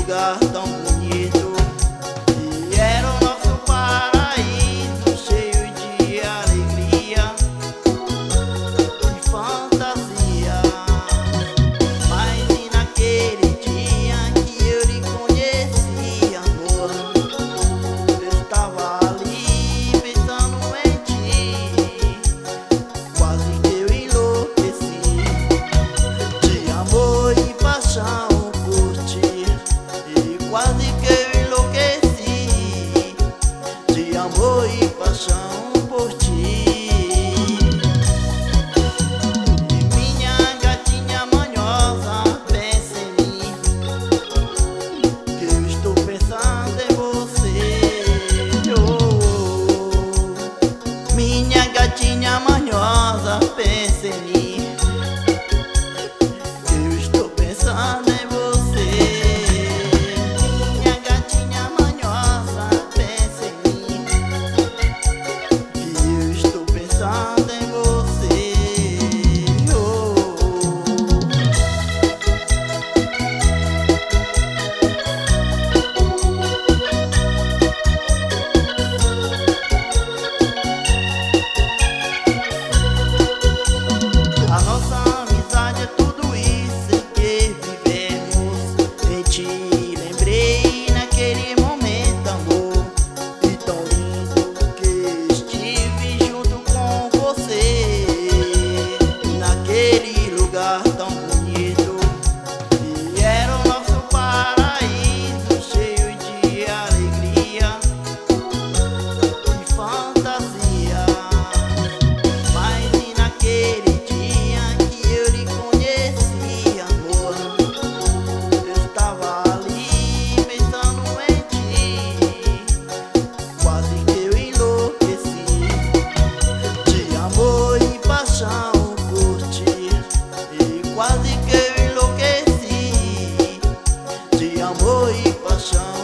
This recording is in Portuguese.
lugar tão bonito. E era o nosso paraíso, cheio de alegria e fantasia. Mas e naquele dia que eu lhe conheci, amor, eu estava ali pensando em ti, quase que eu enlouqueci de amor e paixão por ti. E quase que eu enlouqueci de amor e paixão por ti. E minha gatinha manhosa, pensa em mim, que eu estou pensando em você. Oh, minha gatinha manhosa, pensa em mim, que eu estou pensando em você. Minha gatinha manhosa, pensa em mim, que eu estou pensando em você. Oh. A nossa amizade é tudo isso em que vivemos. Em ti lembrei naquele momento, amor, e tão lindo que estive junto com você, naquele lugar tão bonito. E era o nosso paraíso, cheio de alegria e fantasia. Mas e naquele dia que eu lhe conheci, amor, eu estava ali pensando em ti, quase que eu enlouqueci de amor e paixão por ti. E quase que eu enlouqueci de amor e paixão